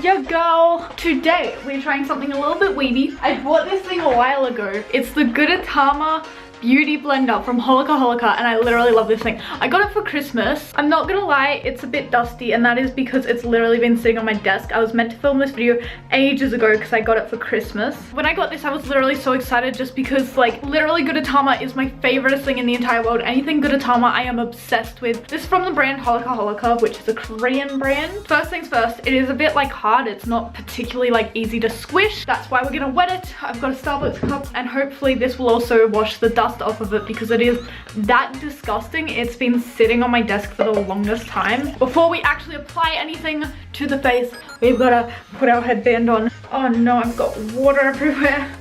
your girl. Today, we're trying something a little bit weedy. I bought this thing a while ago. It's the Gudetama beauty blender from Holika Holika, and I literally love this thing. I got it for Christmas. I'm not gonna lie, it's a bit dusty, and that is because it's literally been sitting on my desk. I was meant to film this video ages ago because I got it for Christmas. When I got this, I was literally so excited just because, like, literally Gudetama is my favorite thing in the entire world. Anything Gudetama I am obsessed with. This is from the brand Holika Holika, which is a Korean brand. First things first, it is a bit like hard. It's not particularly like easy to squish. That's why we're gonna wet it. I've got a Starbucks cup, and hopefully this will also wash the dust off of it because it is that disgusting. It's been sitting on my desk for the longest time. Before we actually apply anything to the face, we've got to put our headband on. Oh no, I've got water everywhere.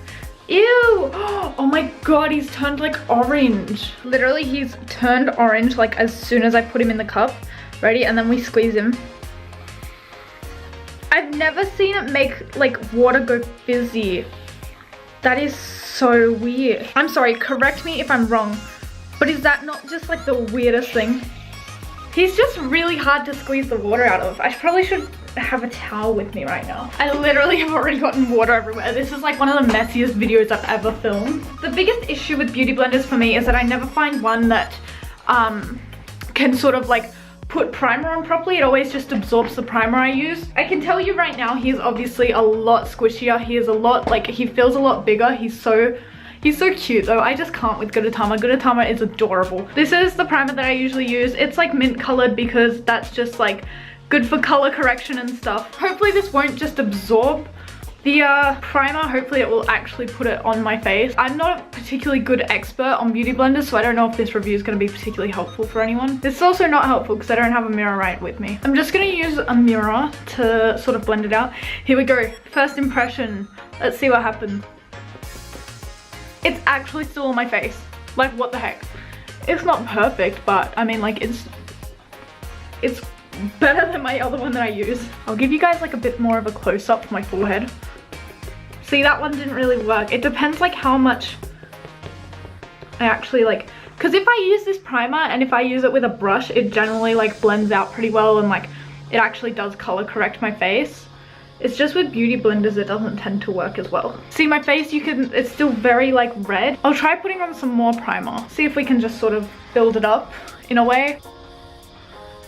Ew! Oh my god, he's turned like orange. Literally, he's turned orange like as soon as I put him in the cup. Ready? And then we squeeze him. I've never seen it make like water go fizzy. That is so weird. I'm sorry, correct me if I'm wrong, but is that not just like the weirdest thing? He's just really hard to squeeze the water out of. I probably should have a towel with me right now. I literally have already gotten water everywhere. This is like one of the messiest videos I've ever filmed. The biggest issue with beauty blenders for me is that I never find one that can sort of like put primer on properly. It always just absorbs the primer I use. I can tell you right now, he's obviously a lot squishier. He is a lot, like, he feels a lot bigger. He's so cute though. I just can't with Gudetama. Gudetama is adorable. This is the primer that I usually use. It's like mint colored because that's just like good for color correction and stuff. Hopefully this won't just absorb the primer. Hopefully it will actually put it on my face. I'm not a particularly good expert on beauty blenders, so I don't know if this review is going to be particularly helpful for anyone. This is also not helpful because I don't have a mirror right with me. I'm just going to use a mirror to sort of blend it out. Here we go. First impression. Let's see what happens. It's actually still on my face. Like, what the heck? It's not perfect, but I mean, like, it's better than my other one that I use. I'll give you guys like a bit more of a close-up of my forehead. See, that one didn't really work. It depends like how much I actually like, because if I use this primer and if I use it with a brush, it generally like blends out pretty well and like it actually does color correct my face. It's just with beauty blenders it doesn't tend to work as well. See my face, it's still very like red. I'll try putting on some more primer. See if we can just sort of build it up in a way.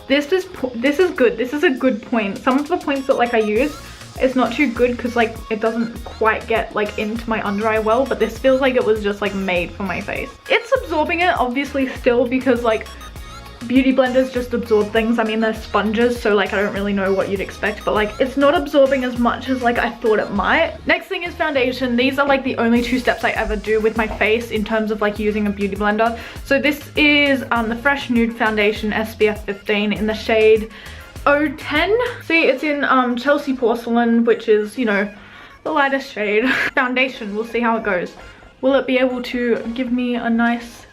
This is good. This is a good point. Some of the points that like I use, it's not too good because like it doesn't quite get like into my under eye well, but this feels like it was just like made for my face. It's absorbing it obviously still because like beauty blenders just absorb things. I mean, they're sponges, so like I don't really know what you'd expect, but like it's not absorbing as much as like I thought it might. Next thing is foundation. These are like the only two steps I ever do with my face in terms of like using a beauty blender. So this is the Fresh Nude Foundation SPF 15 in the shade 010. See, it's in Chelsea Porcelain, which is, you know, the lightest shade. Foundation, we'll see how it goes. Will it be able to give me a nice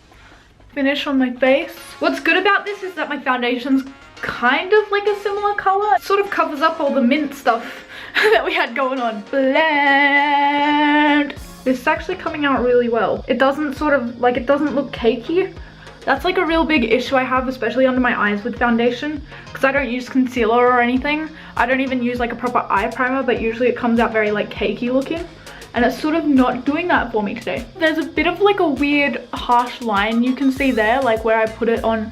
finish on my face? What's good about this is that my foundation's kind of like a similar color. It sort of covers up all the mint stuff that we had going on. Blend. This is actually coming out really well. It doesn't sort of like, it doesn't look cakey. That's like a real big issue I have, especially under my eyes with foundation, because I don't use concealer or anything. I don't even use like a proper eye primer, but usually it comes out very like cakey looking. And it's sort of not doing that for me today. There's a bit of like a weird harsh line you can see there, like where I put it on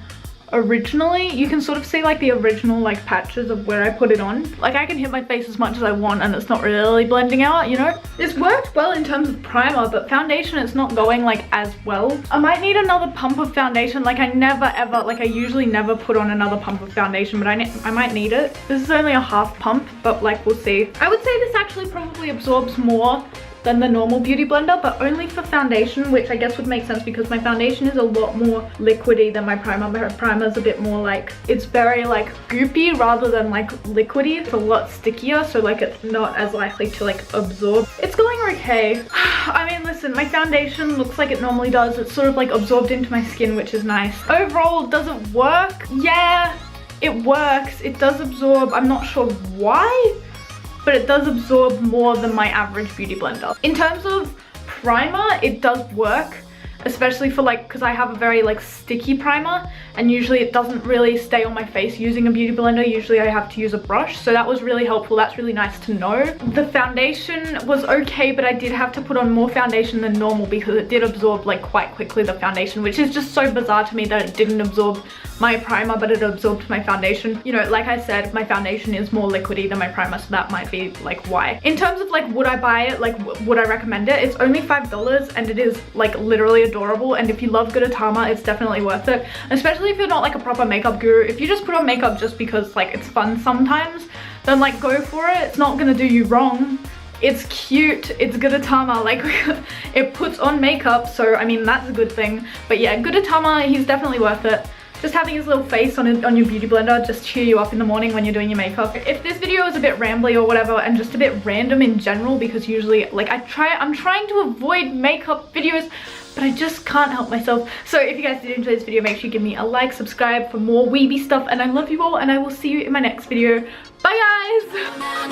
originally. You can sort of see like the original like patches of where I put it on. Like I can hit my face as much as I want and it's not really blending out, you know? This worked well in terms of primer, but foundation it's not going like as well. I might need another pump of foundation. Like I never ever, like I usually never put on another pump of foundation, but I might need it. This is only a half pump, but like we'll see. I would say this actually probably absorbs more than the normal beauty blender, but only for foundation, which I guess would make sense because my foundation is a lot more liquidy than my primer. My primer is a bit more like, it's very like goopy rather than like liquidy. It's a lot stickier, so like it's not as likely to like absorb. It's going okay. I mean, listen, my foundation looks like it normally does. It's sort of like absorbed into my skin, which is nice. Overall, does it work? Yeah, it works. It does absorb. I'm not sure why, but it does absorb more than my average beauty blender. In terms of primer, it does work. especially for like, because I have a very like sticky primer, and usually it doesn't really stay on my face using a beauty blender. Usually I have to use a brush, so that was really helpful. That's really nice to know. The foundation was okay, but I did have to put on more foundation than normal because it did absorb like quite quickly, the foundation, which is just so bizarre to me that it didn't absorb my primer but it absorbed my foundation. You know, like I said, my foundation is more liquidy than my primer, so that might be like why. In terms of like would I buy it, like would I recommend it, it's only $5 and it is like literally adorable, and if you love Gudetama, it's definitely worth it, especially if you're not like a proper makeup guru. If you just put on makeup just because like it's fun sometimes, then like go for it. It's not gonna do you wrong. It's cute, it's Gudetama, like it puts on makeup, so I mean that's a good thing. But yeah, Gudetama, he's definitely worth it. Just having his little face on your beauty blender just cheer you up in the morning when you're doing your makeup. If this video is a bit rambly or whatever and just a bit random in general, because usually like I'm trying to avoid makeup videos, but I just can't help myself. So if you guys did enjoy this video, make sure you give me a like, subscribe for more weeby stuff, and I love you all, and I will see you in my next video. Bye guys!